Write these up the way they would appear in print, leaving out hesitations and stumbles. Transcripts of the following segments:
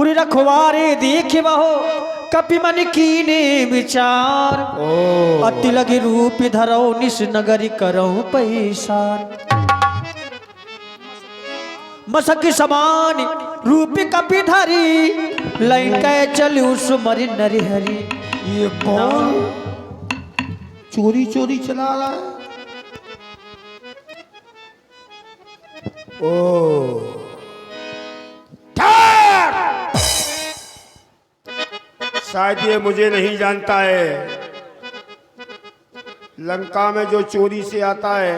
पुरी रखवारे देख बहो कपि मन कीने विचार। अति लगे रूप धरो निस नगरी करो पैसार। मसक समान रूप कपि धरी लंका चलू सुमरि नरि हरि। ये कौन चोरी चोरी चला रहा है? ओ शायद ये मुझे नहीं जानता है। लंका में जो चोरी से आता है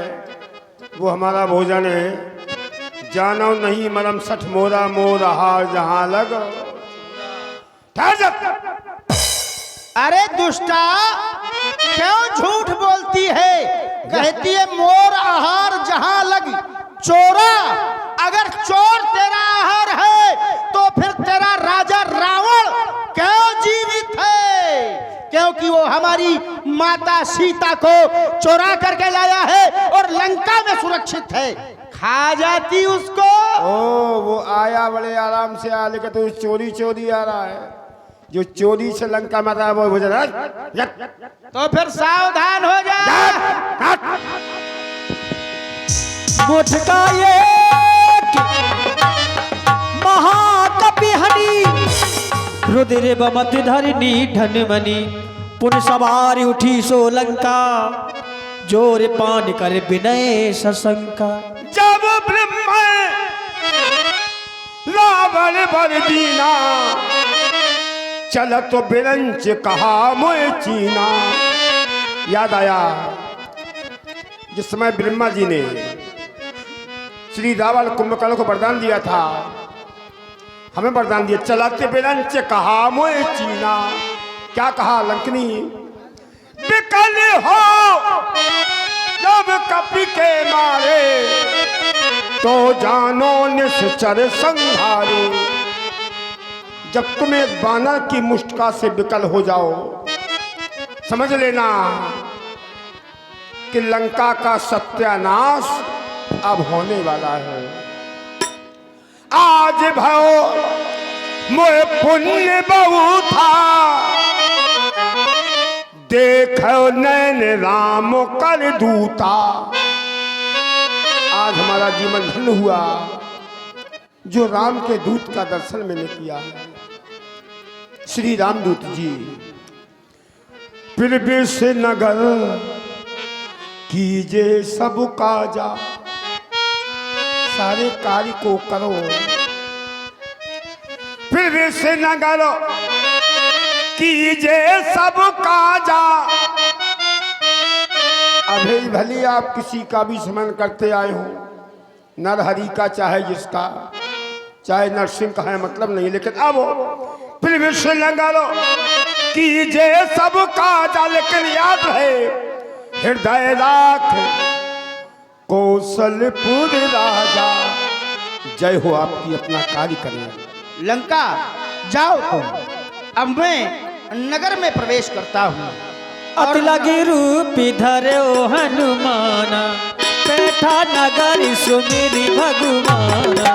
वो हमारा भोजन है। जानो नहीं मरम सठ मोरा मोर हार जहां लग। अरे दुष्टा क्यों झूठ बोलती है? कहती है मोर आहार जहां लग। चोरा, अगर चोर तेरा आहार है तो फिर तेरा राजा रावण क्यों जीवित है? क्योंकि वो हमारी माता सीता को चोरा करके लाया है और लंका में सुरक्षित है। खा जाती उसको। ओ वो आया बड़े आराम से आ, लेकिन तो चोरी चोरी आ रहा है। जो चोरी से लंका में आता है वो भोजन है। तो फिर सावधान हो जा। मुठका ये महाकपि हनी रुद्र बमत धरनी धनमणि। पुन सवारी उठी सो लंका जोर पान कर विनय सशंका। जब ब्रह्म रावण बर दीना चल तो बिरंच कहा मोए चीना। याद आया जिस समय ब्रह्मा जी ने श्री रावण कुंभकर्ण को वरदान दिया था, हमें वरदान दिया चलाते बिरंच कहा मोए चीना। क्या कहा लंकनी? विकल हो जब कपि के मारे तो जानो निश्चर संहारे। जब तुम एक बानर की मुष्टिका से विकल हो जाओ समझ लेना कि लंका का सत्यानाश अब होने वाला है। आज भयो मोए पुण्य बहु था देखो नैन राम कर दूता। आज हमारा जीवन धन्य हुआ जो राम के दूत का दर्शन मैंने किया। श्री रामदूत जी फिर से नगर कीजे सब काजा। सारे कार्य को करो फिर से नगर कीजे सब काजा। अभी भली आप किसी का भी स्मरण करते आए हो, नर हरि का चाहे जिसका, चाहे नरसिंह का है मतलब नहीं, लेकिन अब फिर से नगर कीजे सब काजा। लेकिन याद है हृदय राख कौशलपुर राजा। जय हो आपकी, अपना कार्य करें। लंका जाओ तुम, अब मैं नगर में प्रवेश करता हूँ। अति लगी रूप धरो हनुमाना बैठा नगर सुमिरि भगवाना।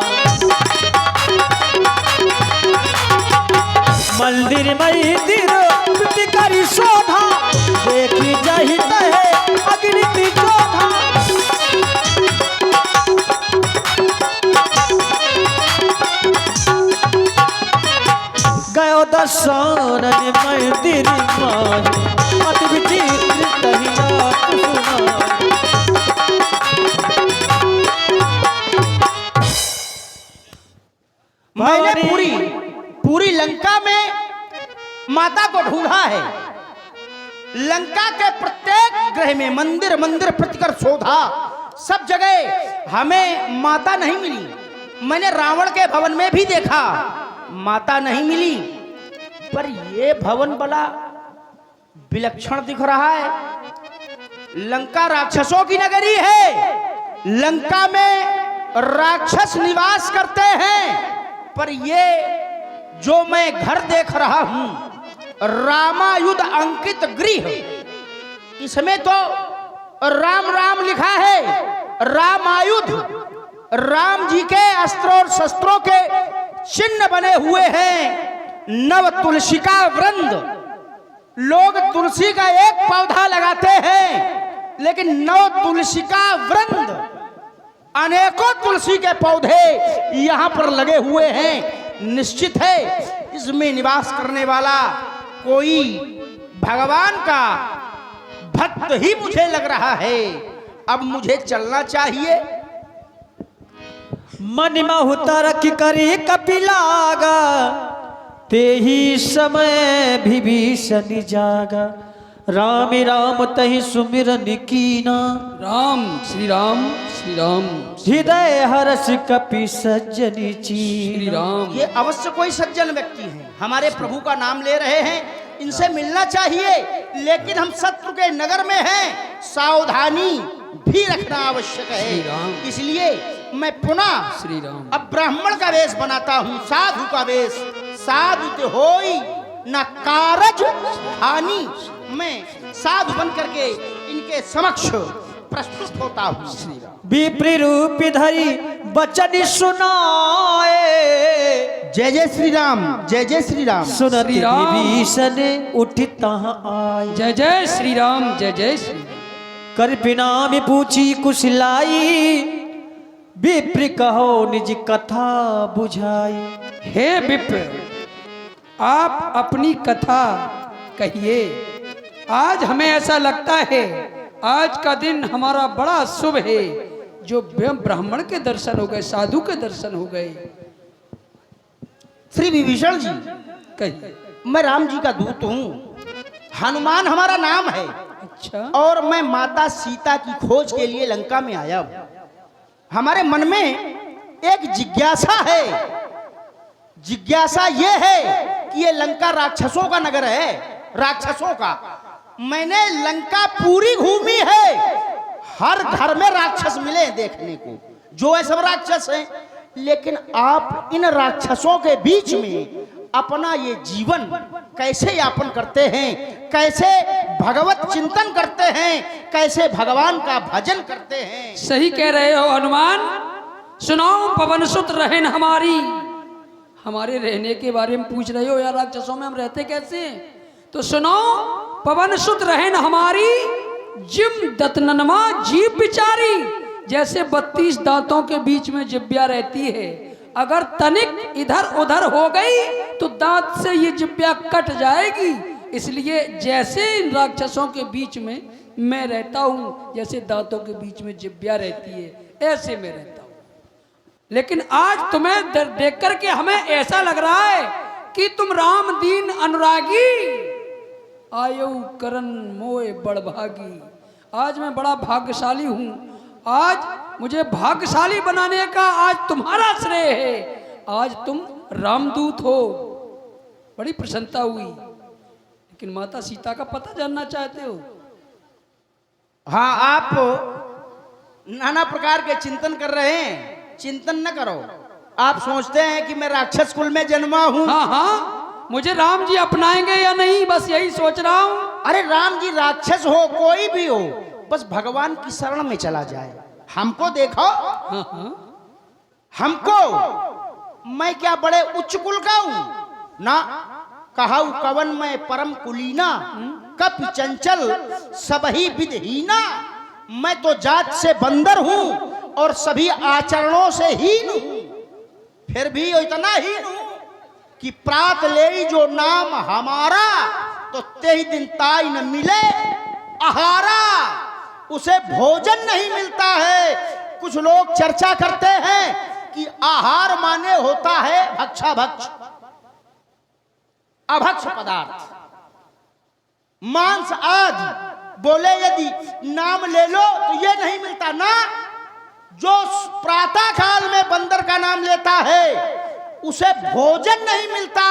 मंदिर मंदिर करी शोभा देखी जहित है अग्नि चोभा। गयो दशरथ मंदिर माही अति विचित्र तहिया कुसुमाही। मैंने पूरी लंका में माता को ढूंढा है। लंका के प्रत्येक ग्रह में मंदिर मंदिर प्रतिकर शोधा, सब जगह हमें माता नहीं मिली। मैंने रावण के भवन में भी देखा, माता नहीं मिली। पर ये भवन बड़ा विलक्षण दिख रहा है। लंका राक्षसों की नगरी है। लंका में राक्षस निवास करते हैं। पर ये जो मैं घर देख रहा हूं, रामायुध अंकित गृह, इसमें तो राम राम लिखा है। रामायुध, राम जी के अस्त्रों और शस्त्रों के चिन्ह बने हुए हैं नव तुलसी का वृंद। लोग तुलसी का एक पौधा लगाते हैं, लेकिन नव तुलसी का वृंद, अनेकों तुलसी के पौधे यहां पर लगे हुए हैं। निश्चित है इसमें निवास करने वाला कोई भगवान का भक्त ही मुझे लग रहा है। अब मुझे चलना चाहिए। मन माहुता रख करे कपिलागा, ते ही समय विभीषण जागा। राम राम तहि सुमिरन कीना, राम श्री राम श्री राम हृदय हर्ष कपि सज्जनि श्री चीना। राम। ये अवश्य कोई सज्जन व्यक्ति हैं, हमारे प्रभु का नाम ले रहे हैं, इनसे मिलना चाहिए। लेकिन हम शत्रु के नगर में हैं, सावधानी भी रखना आवश्यक श्री राम। है। इसलिए मैं पुनः श्री राम। अब ब्राह्मण का वेश बनाता हूँ, साधु का वेश। साधु तो होई न कारज हानि। मैं साधु बन करके इनके समक्ष प्रस्तुत होता हूँ। श्री राम। विप्र रूप धरि बचन सुनाए, जय जय श्री राम, जय जय श्री राम। सुनत श्री राम। विभीषण उठि तहाँ आए। जय जय श्री राम, जय जय श्री। कर बिनाम पूछी कुशलाई, विप्र कहो निज कथा बुझाई। हे विप्र, आप अपनी कथा कहिए। आज हमें ऐसा लगता है आज का दिन हमारा बड़ा शुभ है, जो ब्राह्मण के दर्शन हो गए, साधु के दर्शन हो गए। श्री विभीषण जी, कहिए। मैं राम जी का दूत हूँ, हनुमान हमारा नाम है, अच्छा, और मैं माता सीता की खोज के लिए लंका में आया हूँ। हमारे मन में एक जिज्ञासा है। जिज्ञासा ये है कि ये लंका राक्षसों का नगर है, राक्षसों का। मैंने लंका पूरी घूमी है, हर घर में राक्षस मिले देखने को, जो है सब राक्षस हैं। लेकिन आप इन राक्षसों के बीच में अपना ये जीवन कैसे यापन करते हैं, कैसे भगवत चिंतन करते हैं, कैसे भगवान का भजन करते हैं। सही कह रहे हो हनुमान। सुनाओ पवन सुत रहन हमारी। हमारे रहने के बारे में पूछ रहे हो यार, राक्षसों में हम रहते कैसे हैं? तो सुनो, पवन सुत रहन हमारी, जिम दतननमा जीव बिचारी। जैसे 32 दांतों के बीच में जिब्या रहती है, अगर तनिक इधर उधर हो गई तो दांत से ये जिब्या कट जाएगी। इसलिए जैसे इन राक्षसों के बीच में मैं रहता हूं, जैसे दांतों के बीच में जिब्या रहती है, ऐसे मैं रहता हूं। लेकिन आज तुम्हें देख करके हमें ऐसा लग रहा है कि तुम राम दीन अनुरागी, आयु करन मोए बड़भागी। आज मैं बड़ा भाग्यशाली हूं। आज मुझे भाग्यशाली बनाने का आज तुम्हारा श्रेय है। आज तुम रामदूत हो, बड़ी प्रसन्नता हुई। लेकिन माता सीता का पता जानना चाहते हो? हाँ, आप नाना प्रकार के चिंतन कर रहे हैं। चिंतन न करो। आप सोचते हैं कि मैं राक्षस कुल में जन्मा हूं। हाँ हाँ, मुझे राम जी अपनाएंगे या नहीं, बस यही सोच रहा हूं। अरे राम जी राक्षस हो कोई भी हो, बस भगवान की शरण में चला जाए। हमको देखो, हाँ हाँ, हमको, मैं क्या बड़े उच्च कुल का हूं ना? कहाऊ कवन मैं परम कुलीना, कप चंचल सबही विधहीना। मैं तो जात से बंदर हूं और सभी आचरणों से हीन हूं। फिर भी इतना हीन हूं कि प्रात ले जो नाम हमारा, तो ते ही दिन ताई न मिले आहारा। उसे भोजन नहीं मिलता है। कुछ लोग चर्चा करते हैं कि आहार माने होता है भक्षाभक्ष, अभक्ष पदार्थ, मांस आदि। बोले यदि नाम ले लो तो ये नहीं मिलता ना। जो प्रातः काल में बंदर का नाम लेता है उसे भोजन नहीं मिलता,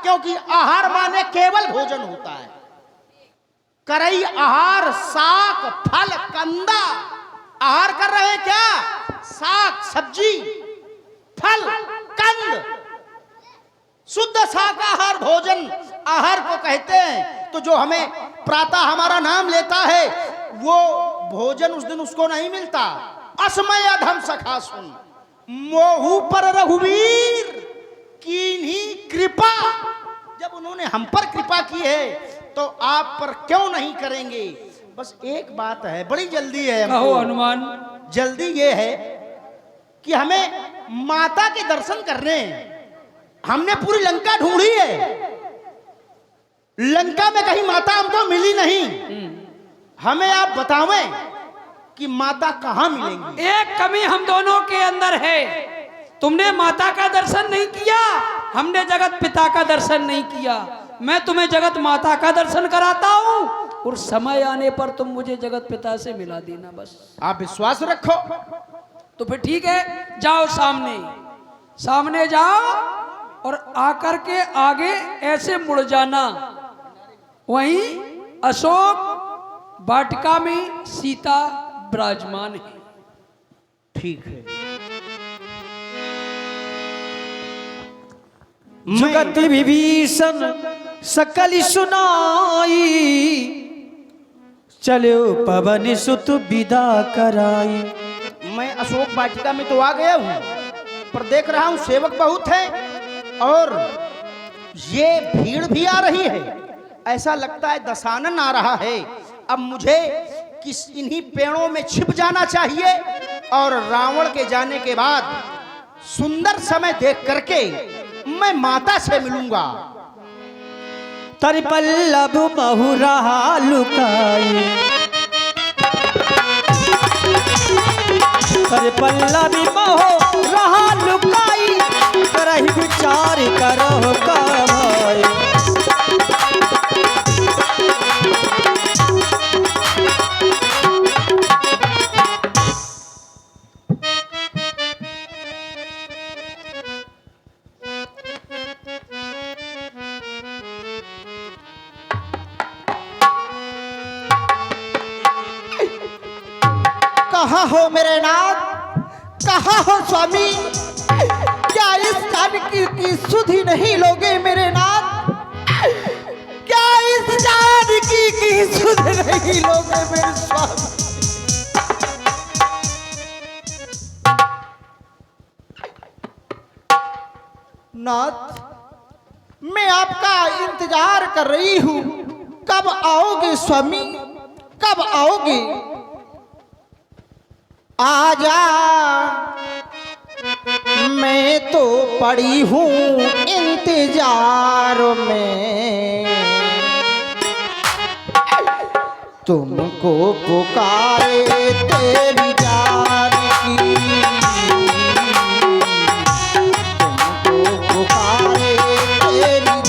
क्योंकि आहार माने केवल भोजन होता है। करई आहार साग फल कंदा। आहार कर रहे हैं क्या? साग सब्जी फल कंद, शुद्ध शाकाहार भोजन आहार को कहते हैं। तो जो हमें प्रातः हमारा नाम लेता है वो भोजन उस दिन उसको नहीं मिलता। असमय अधम सखा सुन, मोहू पर रघुवीर। किन्हीं कृपा, जब उन्होंने हम पर कृपा की है तो आप पर क्यों नहीं करेंगे। बस एक बात है, बड़ी जल्दी है हमको। कहो हनुमान। जल्दी ये है कि हमें माता के दर्शन करने हैं। हमने पूरी लंका ढूंढी है, लंका में कहीं माता हमको मिली नहीं। हमें आप बतावें कि माता कहां मिलेंगी। एक कमी हम दोनों के अंदर है, तुमने माता का दर्शन नहीं किया, हमने जगत पिता का दर्शन नहीं किया। मैं तुम्हें जगत माता का दर्शन कराता हूं और समय आने पर तुम मुझे जगत पिता से मिला देना। बस आप विश्वास रखो। तो फिर ठीक है, जाओ सामने, सामने जाओ और आकर के आगे ऐसे मुड़ जाना। वहीं अशोक वाटिका में सीता विराजमान है। ठीक है। जुगत विभीषण सकल सुनाई, चलो पवन सुत विदा कराई। मैं अशोक वाटिका में तो आ गया हूं, पर देख रहा हूं सेवक बहुत है और ये भीड़ भी आ रही है। ऐसा लगता है दशानन आ रहा है। अब मुझे किस इन्हीं पेड़ों में छिप जाना चाहिए और रावण के जाने के बाद सुंदर समय देख करके मैं माता से मिलूंगा। तरि पल्लव महु रहा लुकाई, तरि पल्लव महु रहा लुकाई, करहि विचार करहो का भाई। कहाँ हो मेरे नाथ, कहाँ हो स्वामी? क्या इस जानकी की सुधि नहीं लोगे मेरे नाथ? क्या इस जानकी की सुधि नहीं लोगे मेरे स्वामी? नाथ, मैं आपका इंतजार कर रही हूँ। कब आओगे स्वामी, कब आओगे? आजा, मैं तो पड़ी हूँ इंतजार में, तुमको पुकारे तेरी जानकी, तुमको पुकारे तेरी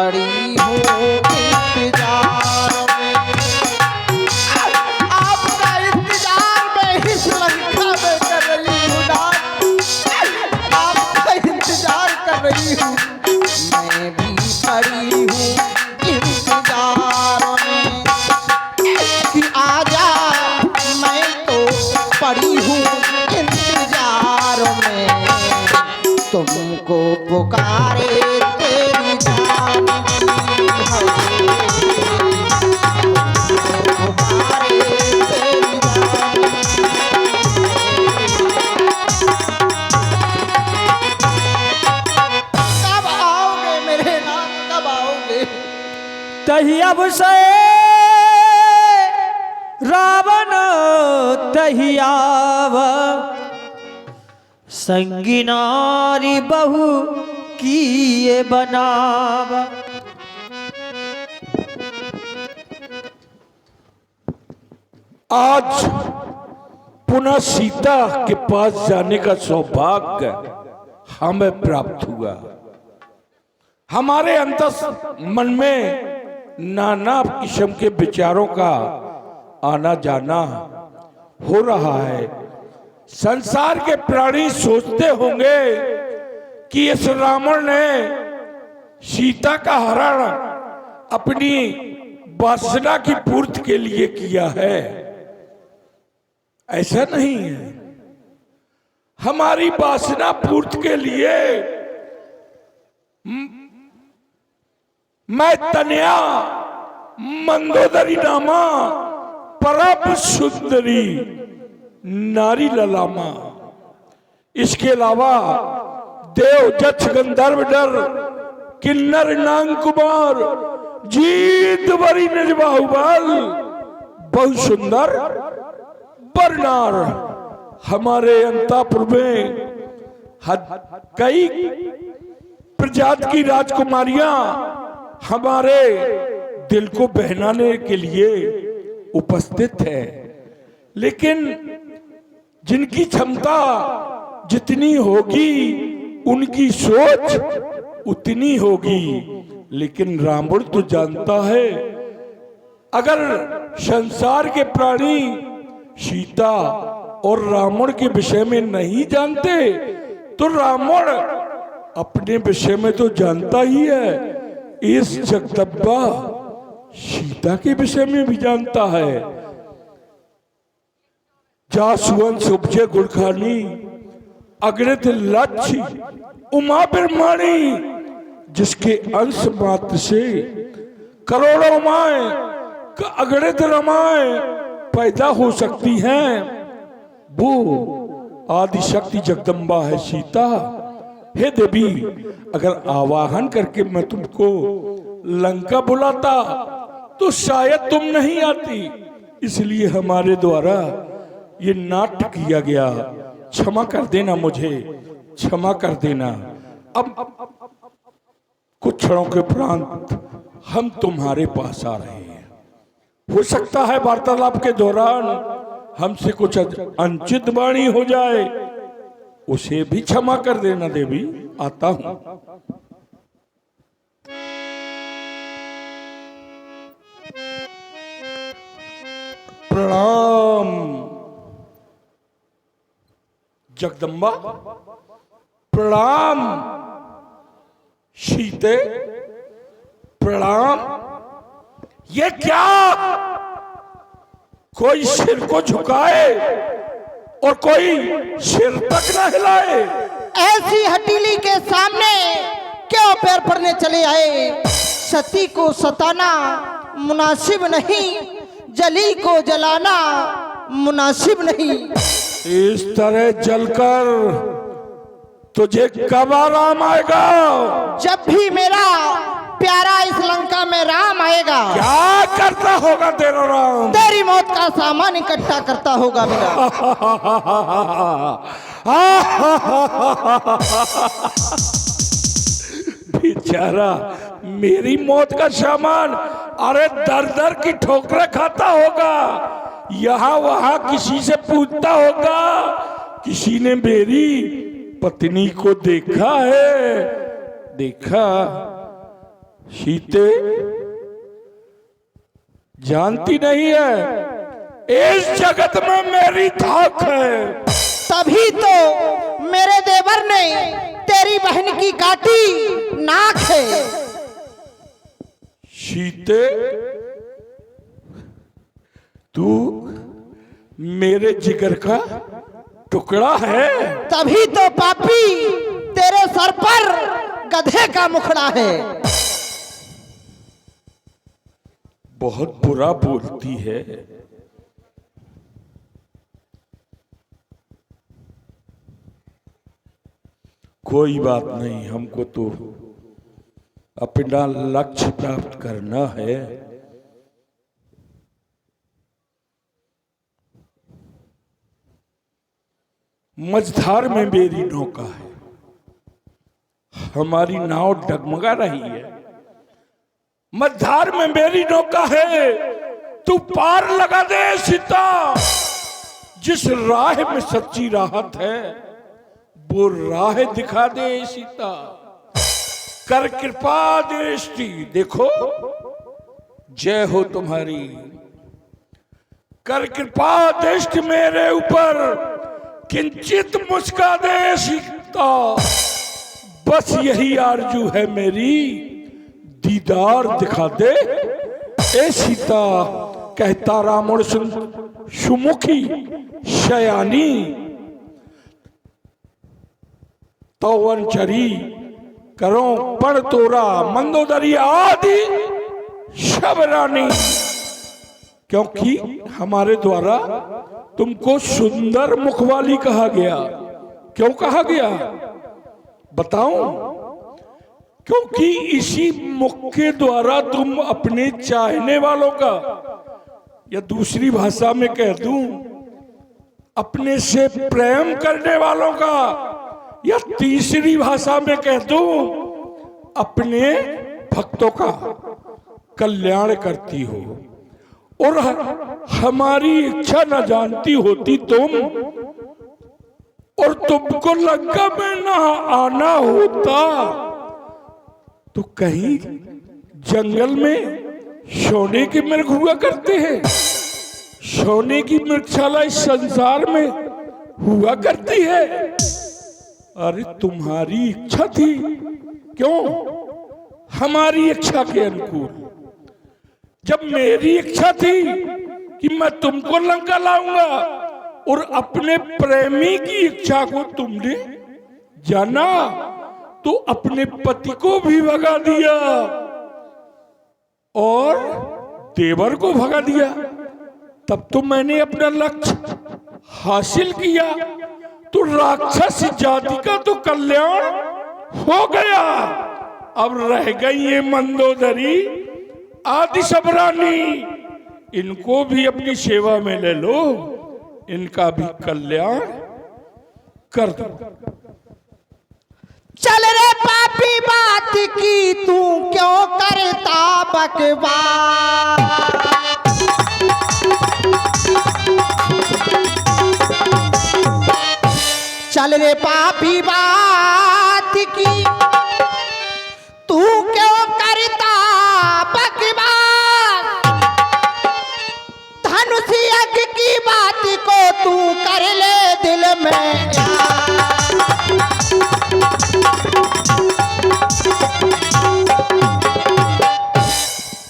पड़ी हूँ इंतजार में, आपका इंतजार मैं इस लंका में कर रही हूँ नाथ, आपका इंतजार कर रही हूँ, मैं भी पड़ी हूँ इंतजार में कि आजा, मैं तो पड़ी हूँ इंतजार में, तुमको पुकारे तेरी जान पुकारे तेरी जान। कब आओगे मेरे नाथ, कब आओगे? तही अब से रावण तही आव, संगी नारी बहु किए बनाव। आज पुनः सीता के पास जाने का सौभाग्य हमें प्राप्त हुआ। हमारे अंतस मन में नाना किस्म के विचारों का आना जाना हो रहा है। संसार के प्राणी सोचते होंगे कि इस रावण ने सीता का हरण अपनी वासना की पूर्ति के लिए किया है। ऐसा नहीं है। हमारी वासना पूर्ति के लिए मैं तनया मंदोदरी नामा परम सुंदरी नारी ललामा, इसके अलावा देव जक्ष गंधर्व नर किन्नर नांग कुमार जीत बरी निर्बाहुबल बहुत सुंदर बरनार हमारे अंतापुर में कई प्रजाति की राजकुमारियां हमारे दिल को बहलाने के लिए उपस्थित है, लेकिन जिनकी क्षमता जितनी होगी उनकी सोच उतनी होगी। लेकिन रावण तो जानता है, अगर संसार के प्राणी सीता और रावण के विषय में नहीं जानते तो रावण अपने विषय में तो जानता ही है, इस जगदम्बा सीता के विषय में भी जानता है। जासुवंश उपजय गुलखानी अग्नित लक्ष्य उमा ब्रह्माणी, जिसके अंश मात्र से करोड़ों माए अगणित रमाएं पैदा हो सकती हैं, वो आदि शक्ति जगदम्बा है सीता। हे देवी, अगर आवाहन करके मैं तुमको लंका बुलाता तो शायद तुम नहीं आती, इसलिए हमारे द्वारा ये नाट्य किया गया। क्षमा कर देना, मुझे क्षमा कर देना। अब कुछ क्षणों के उपरांत हम तुम्हारे पास आ रहे हैं। हो सकता है वार्तालाप के दौरान हमसे कुछ अनुचित वाणी हो जाए, उसे भी क्षमा कर देना देवी। आता हूं। प्रणाम जगदम्बा, प्रणाम सीते, प्रणाम। ये क्या, कोई सिर को झुकाए और कोई सिर तक न हिलाए। ऐसी हटीली के सामने क्यों पैर पड़ने चले आए? सती को सताना मुनासिब नहीं, जली को जलाना मुनासिब नहीं। इस तरह जलकर तुझे कब आराम आएगा? जब भी मेरा प्यारा इस लंका में राम आएगा। क्या करता होगा तेरा राम? तेरी मौत का सामान इकट्ठा करता होगा मेरा। बेचारा मेरी मौत का सामान, अरे दर दर की ठोकरें खाता होगा, यहाँ वहां किसी से पूछता होगा किसी ने मेरी पत्नी को देखा है? देखा सीते जानती नहीं है इस जगत में मेरी धाक है। तभी तो मेरे देवर ने तेरी बहन की काटी नाक है। सीते तू मेरे जिगर का टुकड़ा है। तभी तो पापी तेरे सर पर गधे का मुखड़ा है। बहुत बुरा बोलती है। कोई बात नहीं, हमको तो अपना लक्ष्य प्राप्त करना है। मझधार में मेरी नौका है, हमारी नाव डगमगा रही है। मझधार में मेरी नौका है, तू पार लगा दे सीता। जिस राह में सच्ची राहत है वो राह दिखा दे सीता। कर कृपा दृष्टि, देखो जय हो तुम्हारी। कर कृपा दृष्टि मेरे ऊपर, किंचित मुस्का दे सीता। बस यही आरजू है मेरी, दीदार दिखा दे ए सीता। कहता रावण सुमुखी शयानी, तौवनचरी करो पण तोरा मंदोदरी आदि शबरानी। क्योंकि हमारे द्वारा तुमको सुंदर मुख वाली कहा गया। क्यों कहा गया बताऊं? क्योंकि इसी मुख के द्वारा तुम अपने चाहने वालों का, या दूसरी भाषा में कह दूं अपने से प्रेम करने वालों का, या तीसरी भाषा में कह दूं अपने भक्तों का कल्याण करती हो। और हमारी इच्छा न जानती होती तुम, और तुमको लंका में न आना होता तो कहीं जंगल में सोने के मृग हुआ करते हैं। सोने की मृगशाला इस संसार में हुआ करती है। अरे तुम्हारी इच्छा थी, क्यों हमारी इच्छा के अनुकूल। जब मेरी इच्छा थी कि मैं तुमको लंका लाऊंगा, और अपने प्रेमी की इच्छा को तुमने जाना तो अपने पति को भी भगा दिया और देवर को भगा दिया। तब तो मैंने अपना लक्ष्य हासिल किया, तो राक्षस जाति का तो कल्याण हो गया। अब रह गई ये मंदोदरी आदि शबरानी, इनको भी अपनी सेवा में ले लो, इनका भी कल्याण कर दो। चल रे पापी बात की तू क्यों करता बकवास। चल रे पापी बात की तू क्यों करता बकवास। धनुष यज्ञ की बात को तू कर ले दिल में।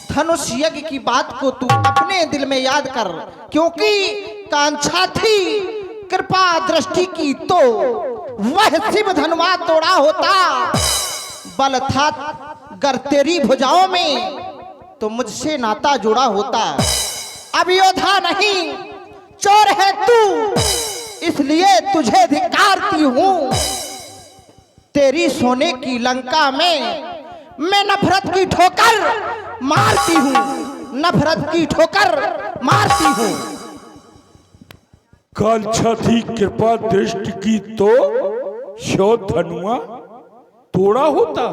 धनुष यज्ञ की बात को तू अपने दिल में याद कर, क्योंकि कांक्षा थी कृपा दृष्टि की तो वह शिव धनुआ तोड़ा होता। बल था गर तेरी भुजाओं में तो मुझसे नाता जुड़ा होता। अब योद्धा नहीं चोर है तू, इसलिए तुझे धिक्कारती हूं। तेरी सोने की लंका में मैं नफरत की ठोकर मारती हूं, नफरत की ठोकर मारती हूं। कांक्षा थी कृपा दृष्टि की तो शो धनुआ तोड़ा होता।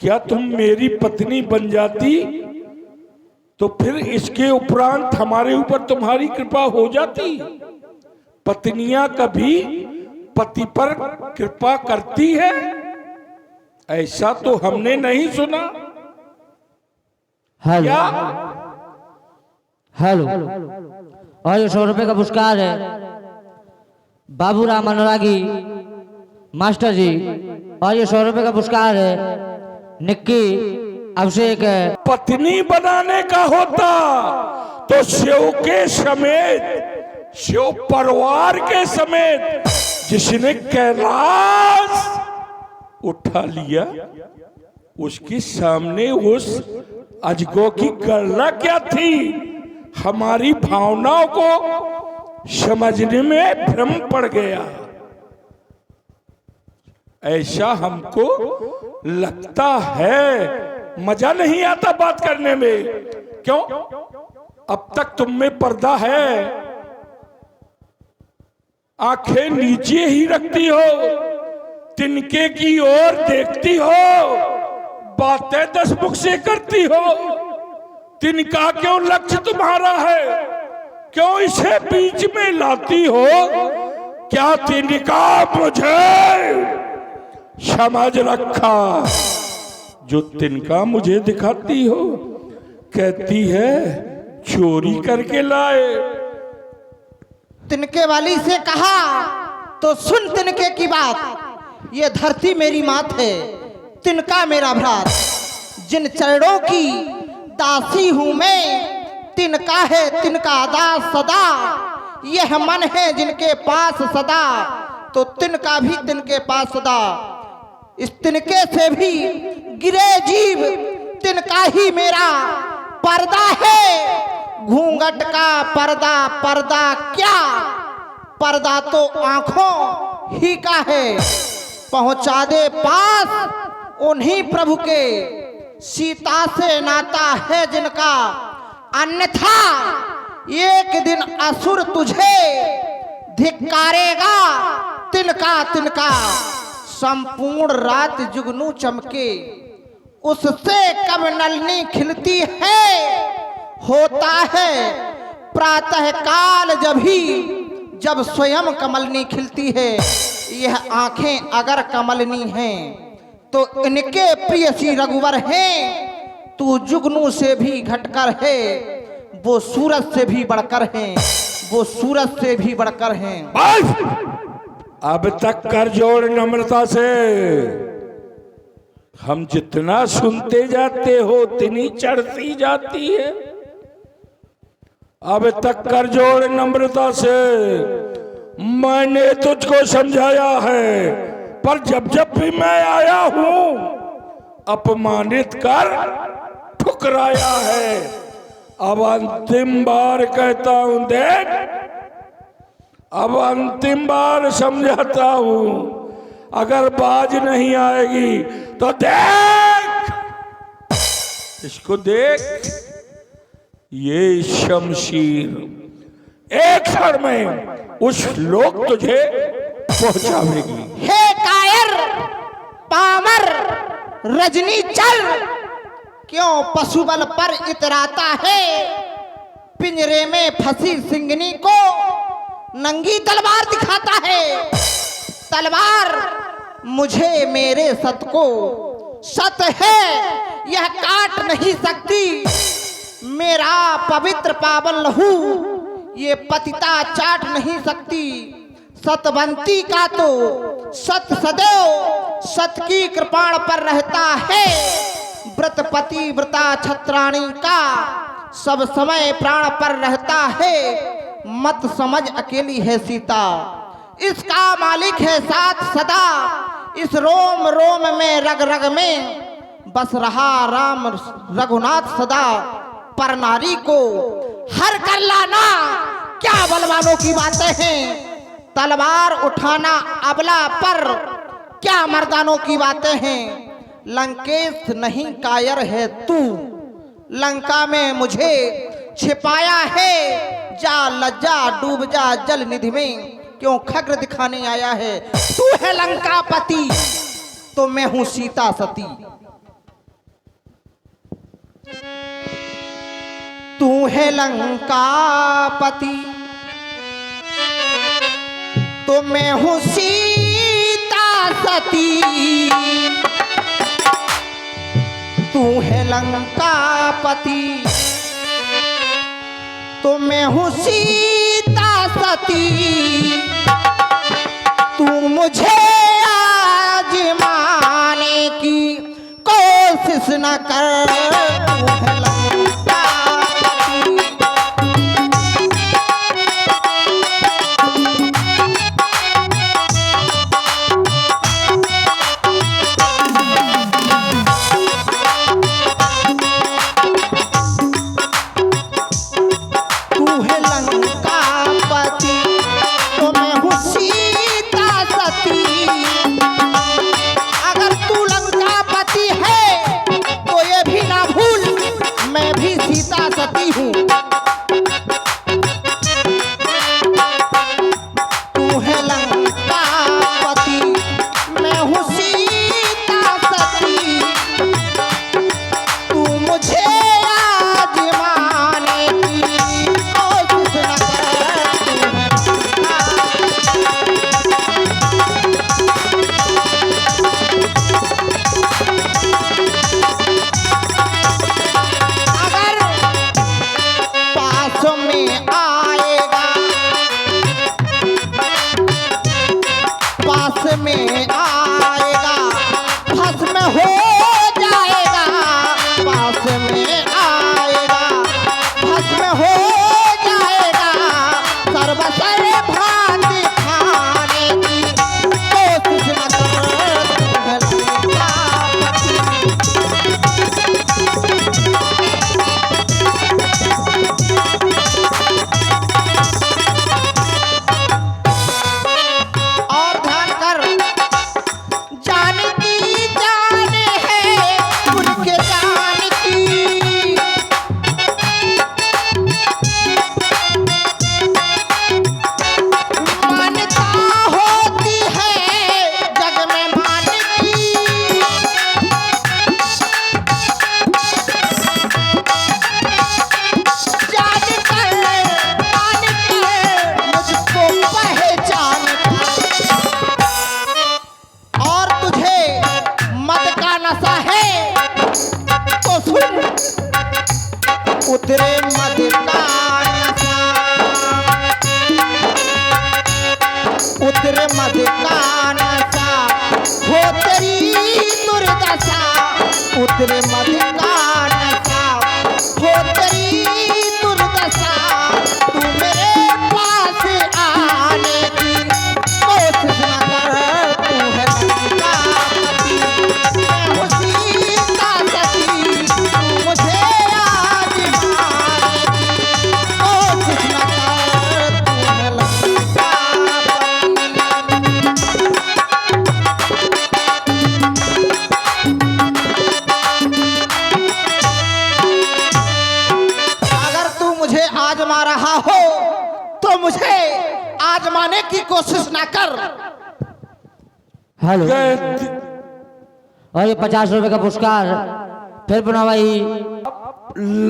क्या तुम मेरी पत्नी बन जाती तो फिर इसके उपरांत हमारे ऊपर तुम्हारी कृपा हो जाती। पत्नियां कभी पति पर कृपा करती है? ऐसा तो हमने नहीं सुना। हेलो क्या? हेलो, और ये 100 रुपए का पुरस्कार है बाबूराम अनुरागी मास्टर जी, और ये 100 रुपए का पुरस्कार है निक्की अभिषेक है। पत्नी बनाने का होता तो शिव के समेत, शिव परिवार के समेत जिसने कैलाश उठा लिया, उसके सामने उस अजगो की गणना क्या थी? हमारी भावनाओं को समझने में भ्रम पड़ गया। ऐसा हमको लगता है। मजा नहीं आता बात करने में। क्यों? अब तक तुम में पर्दा है, आंखें नीचे ही रखती हो, तिनके की ओर देखती हो, बातें 10 मुख से करती हो। तिनका क्यों लक्ष्य तुम्हारा है? क्यों इसे बीच में लाती हो? क्या तिनका मुझे समझ रखा? जो तिनका मुझे दिखाती हो, कहती है चोरी करके लाए। तिनके वाली से कहा तो सुन तिनके की बात। ये धरती मेरी मात है, तिनका मेरा भ्रात। जिन चरणों की दासी हूं मैं, तिनका है तिनका दास सदा। यह मन है जिनके पास सदा, तो तिनका भी तिनके पास सदा। इस तिनके से भी गिरे जीव, तिनका ही मेरा पर्दा है। घूंघट का पर्दा, पर्दा क्या, पर्दा तो आंखों ही का है। पहुंचा दे पास उन्हीं प्रभु के, सीता से नाता है जिनका। अन्यथा एक दिन असुर तुझे धिक्कारेगा, तिनका तिनका। संपूर्ण रात जुगनू चमके, उससे कब नलनी खिलती है। होता है प्रातः काल जब स्वयं कमलनी खिलती है। यह आंखें अगर कमलनी हैं तो इनके प्रिय श्री रघुवर हैं। तू जुगनू से भी घटकर है, वो सूरज से भी बढ़कर हैं, वो सूरज से भी बढ़कर हैं। बस अब तक कर जोड़ नम्रता से। हम जितना सुनते जाते हो उतनी चढ़ती जाती है। अब तक कर जोड़ नम्रता से। मैंने तुझको समझाया है, पर जब जब भी मैं आया हूं अपमानित कर ठुकराया है। अब अंतिम बार कहता हूं, देख, अब अंतिम बार समझाता हूं। अगर बाज नहीं आएगी तो देख, इसको देख, ये शमशीर एक क्षण में उस लोक तुझे पहुंचावेगी। हे कायर पामर रजनी चल, क्यों पशुबल पर इतराता है। पिंजरे में फंसी सिंगनी को नंगी तलवार दिखाता है। तलवार मुझे मेरे सत को सत है, यह काट नहीं सकती। मेरा पवित्र पावन लहू ये पतिता चाट नहीं सकती। सतवंती का तो सत सदैव सत की कृपाण पर रहता है। व्रतपति व्रता छत्राणी का सब समय प्राण पर रहता है। मत समझ अकेली है सीता, इसका मालिक है साथ सदा। इस रोम रोम में रग रग में बस रहा राम रघुनाथ सदा। पर नारी को हर कर लाना क्या बलवानों की बातें हैं। तलवार उठाना अबला पर क्या मर्दानों की बातें हैं। लंकेश नहीं कायर है तू, लंका में मुझे छिपाया है। जा लज्जा डूब जा जल निधि में, क्यों खग्र दिखाने आया है। तू है लंकापति तो मैं हूं सीता सती। तू है लंकापति तो मैं हूं सीता सती। तू है लंकापति तो मैं हूँ सीता सती। तू मुझे आजमाने की कोशिश न कर। तू है लंकापति। उतरे मद का नशा, उतरे मद का नशा, हो तेरी दुर्दशा। उतरे मद का नशा, हो तेरी दुर्दशा। तू मेरे पास आने की कोशिश न कर। तू है लंकापति, मैं हूँ सीता सती। तू मुझे आजमा रहा हो तो मुझे आजमाने की कोशिश ना कर। हेलो, और ये 50 रुपए का पुरस्कार फिर बना भाई।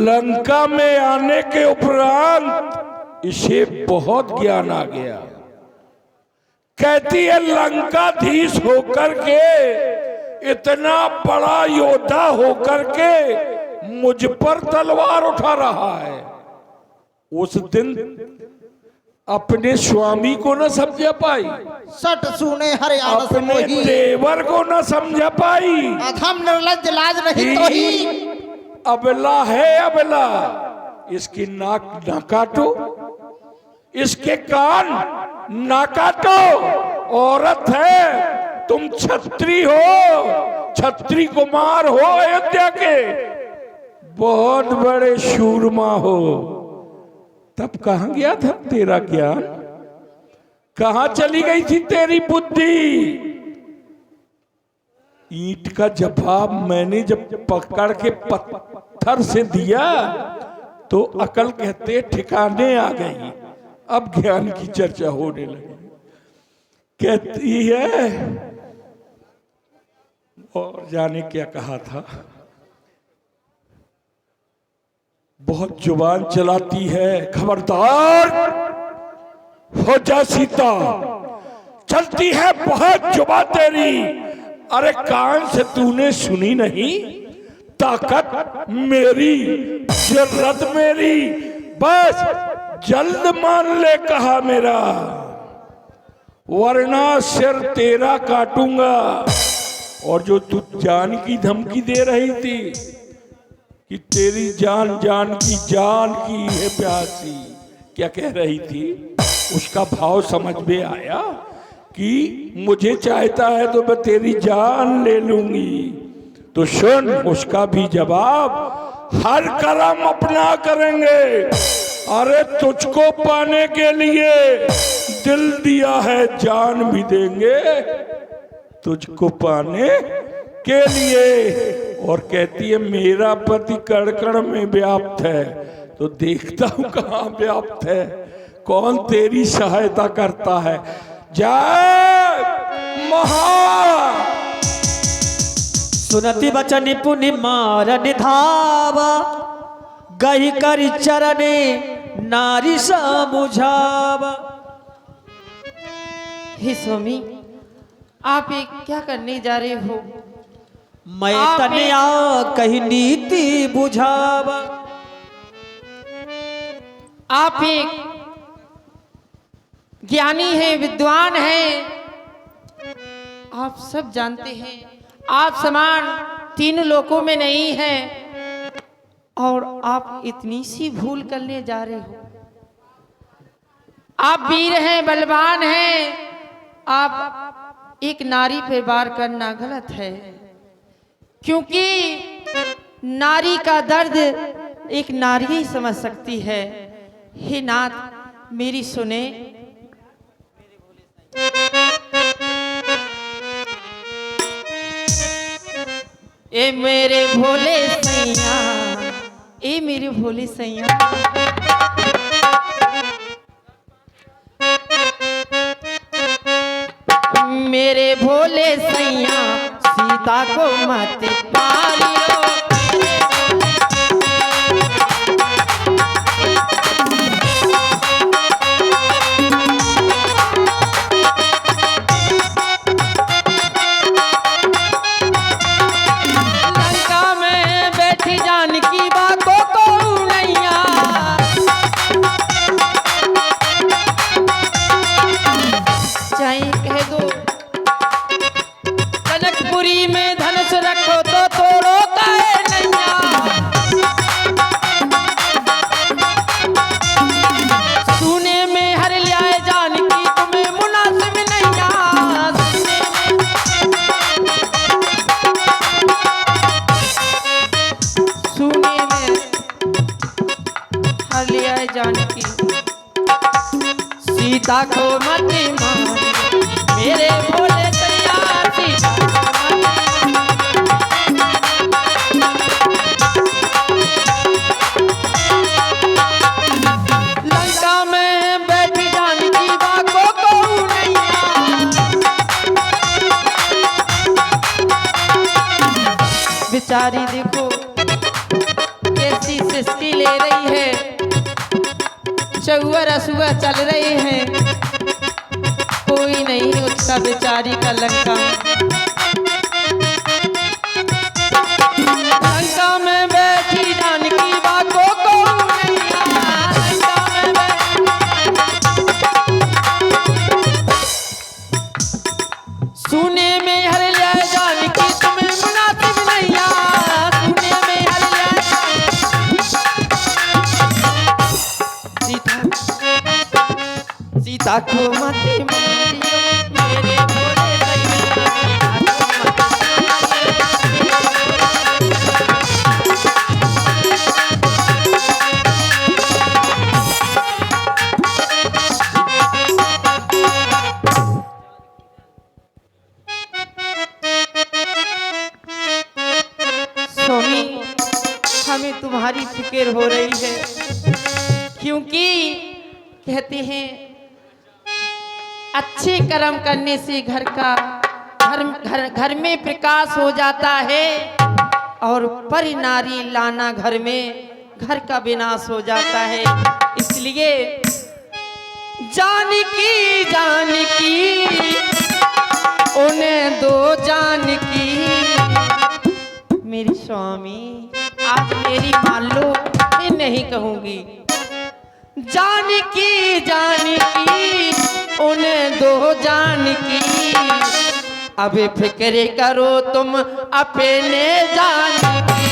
लंका में आने के उपरांत इसे बहुत ज्ञान आ गया। कहती है लंकाधीश होकर के, इतना बड़ा योद्धा होकर के मुझ पर तलवार उठा रहा है। उस दिन अपने स्वामी को न समझा पाई, सट सुने हरे आलस अपने मोही। देवर को न समझा पाई, अधम निर्लज्ज लाज नहीं तो ही। अबला है अबला, इसकी नाक ना काटो, इसके कान ना काटो। औरत है, तुम छत्री हो, छत्री कुमार हो, अयोध्या के बहुत बड़े शूरमा हो। तब कहां गया था तेरा ज्ञान? कहां चली गई थी तेरी बुद्धि? ईंट का जवाब मैंने जब पकड़ के पत्थर से दिया तो अकल कहते ठिकाने आ गई। अब ज्ञान की चर्चा होने लगी। कहती है, और जाने क्या कहा था, बहुत जुबान चलाती है, खबरदार हो जा सीता। चलती है बहुत जुबान तेरी। अरे कान से तूने सुनी नहीं? ताकत मेरी, जरूरत मेरी, बस जल्द मान ले कहा मेरा, वरना सिर तेरा काटूंगा। और जो तू जान की धमकी दे रही थी कि तेरी जान जान की है प्यासी, क्या कह रही थी, उसका भाव समझ में आया कि मुझे चाहता है तो मैं तेरी जान ले लूंगी। तो सुन उसका भी जवाब, हर कर्म अपना करेंगे। अरे तुझको पाने के लिए दिल दिया है, जान भी देंगे तुझको पाने के लिए। और कहती है मेरा पति कण कण में व्याप्त है, तो देखता हूं कहां व्याप्त है, कौन तेरी सहायता करता है। जय महा सुनति बचन पुनि मारन धावा, गही करि चरणे नारी समुझावा। हे स्वामी, आप ये क्या करने जा रहे हो? मैं तनया कही नीति बुझावा। आप एक ज्ञानी हैं, विद्वान हैं, आप सब जानते हैं, आप समान तीन लोकों में नहीं हैं, और आप इतनी सी भूल करने जा रहे हो। आप वीर हैं, बलवान हैं, आप एक नारी पे वार करना गलत है, क्योंकि नारी का दर्द एक नारी ही समझ सकती है। हे नाथ मेरी सुने। ए मेरे भोले सैया, ए मेरे भोले सैया, मेरे भोले सैया, सीता को मत पालियो। लंका में बैठी जानकी बातों को नैया, चाहे कह दो जनकपुरी में धनुष रखो तो तोड़ो काहे नैया। सुने में हर लियाए जानकी तुम्हें मुनासिब नैया। सुने में हर लियाए जानकी, सीता को मत मार मेरे भोले सैया, सीता लंका में बैठी जानकी बातों को नैया। बेचारी देखो कैसी सृष्टि ले रही है, चौवर असुआ चल रहे हैं, कोई नहीं उसका बेचारी का लंका। लंका में बैठी जानकी बातों को नैया, लंका में सुने में हर लिया जानकी तुम्हें मुनासिब नैया। सुने में हर लिया सीता को मत मारियो, मेरे भोले सैया, स्वामी हमें तुम्हारी फिक्र हो रही है, क्योंकि कहते हैं अच्छे कर्म करने से घर में प्रकाश हो जाता है, और पर नारी लाना घर में घर का विनाश हो जाता है। इसलिए जानकी जानकी उन्हें दो जानकी, मेरी स्वामी मेरी मान लो, मैं नहीं कहूंगी। जानकी जानकी उन्हें दो जानकी, अब फिक्र करो तुम अपने जानकी।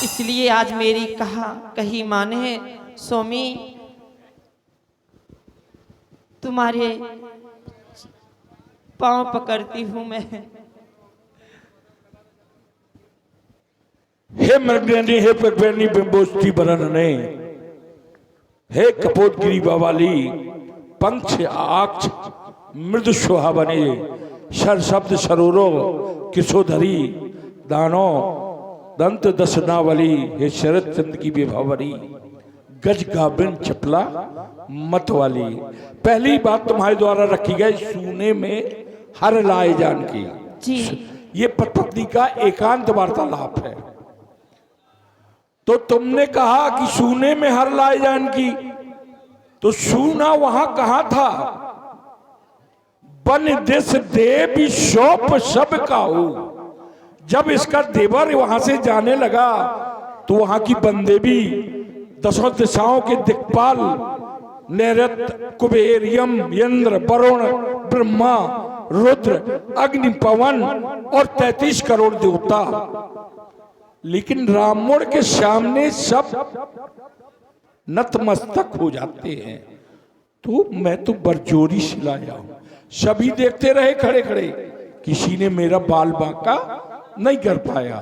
इसलिए आज मेरी कही माने स्वामी, तुम्हारे पांव पकड़ती हूं मैं। हे मृगनी, हे पगवैनी बिंबोस्ती बरनने, हे कपोतगिरी बावाली, पंक्ष आक्ष मृदु सुहावने, शर शब्द सरोरो किशोधरी, दानो दंत दसनावली, हे शरद चंद की विभावरी, गज गाभिन चपला मत वाली। पहली बात तुम्हारे द्वारा रखी गई, सूने में हर लाए जान की। जी। ये पत्नी का एकांत वार्तालाप है। तो तुमने कहा कि सूने में हर लाए जान की, तो सूना वहां कहां था? बन दिस देवी शोप सब का हो। जब इसका देवर वहां से जाने लगा तो वहां की बंदेवी, दसों दिशाओं के दिक्पाल, नैरत, कुबेर, यम, इंद्र, वरुण, ब्रह्मा, रुद्र, अग्नि, पवन और 33 करोड़ देवता, लेकिन रावण के सामने सब नतमस्तक हो जाते हैं। तो मैं तो बरजोरी से लाया हूं। सभी देखते रहे खड़े खड़े, किसी ने मेरा बाल बांका नहीं कर पाया।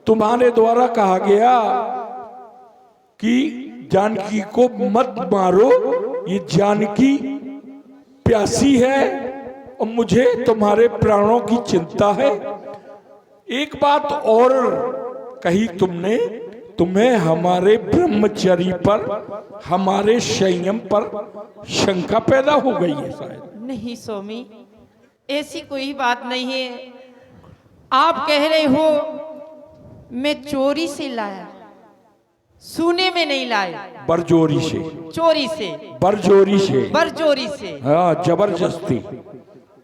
तुम्हारे द्वारा कहा गया कि जानकी को मत मारो, ये जानकी प्यासी है और मुझे तुम्हारे प्राणों की चिंता है। एक बात और कही तुमने, तुम्हें हमारे ब्रह्मचर्य पर, हमारे संयम पर शंका पैदा हो गई है शायद। नहीं स्वामी, ऐसी कोई बात नहीं है। आप कह रहे हो मैं चोरी से लाया, सूने में नहीं लाया। बरजोरी से, चोरी से, बरजोरी से, बरजोरी से। हाँ, जबरदस्ती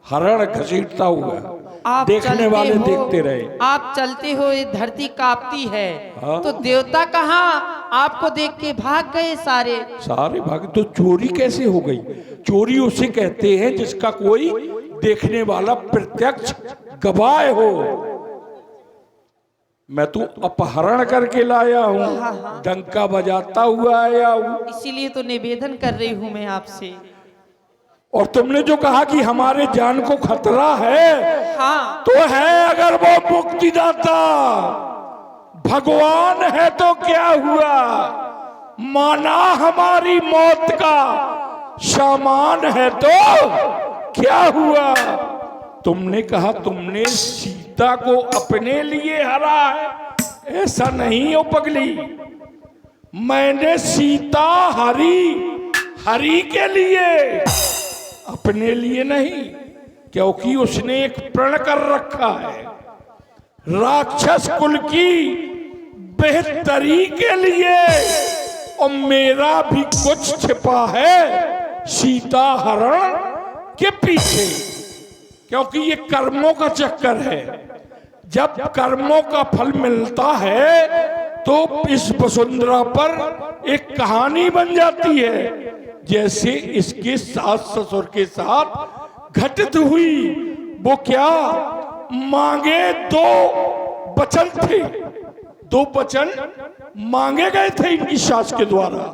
हरण घसीटता हुआ। आप देखने वाले हो, देखते रहे। आप चलते हो, ये धरती कांपती है। हाँ? तो देवता कहाँ आपको देख के भाग गए सारे। सारे भाग। तो चोरी कैसे हो गई? चोरी उसे कहते हैं जिसका कोई देखने वाला प्रत्यक्ष गवाह हो। मैं तो अपहरण करके लाया हूँ, डंका बजाता हुआ आया हूँ। इसीलिए तो निवेदन कर रही हूँ मैं आपसे। और तुमने जो कहा कि हमारे जान को खतरा है, हाँ। तो है, अगर वो मुक्तिदाता भगवान है तो क्या हुआ? माना हमारी मौत का सामान है तो क्या हुआ? तुमने कहा तुमने सीता को अपने लिए हरा है। ऐसा नहीं हो पगली, मैंने सीता हरी के लिए, अपने लिए नहीं, क्योंकि उसने एक प्रण कर रखा है राक्षस कुल की बेहतरी के लिए, और मेरा भी कुछ छिपा है सीता हरण के पीछे। क्योंकि ये कर्मों का चक्कर है। जब कर्मों का फल मिलता है तो इस वसुंधरा पर एक कहानी बन जाती है, जैसे इसके सास ससुर के साथ घटित हुई। वो क्या मांगे? 2 वचन थे, 2 वचन मांगे गए थे इनकी सास के द्वारा,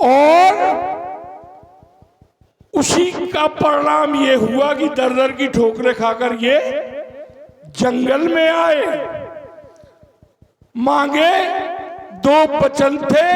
और उसी का परिणाम ये हुआ कि दर दर की ठोकरें खाकर ये जंगल में आए। मांगे 2 वचन थे,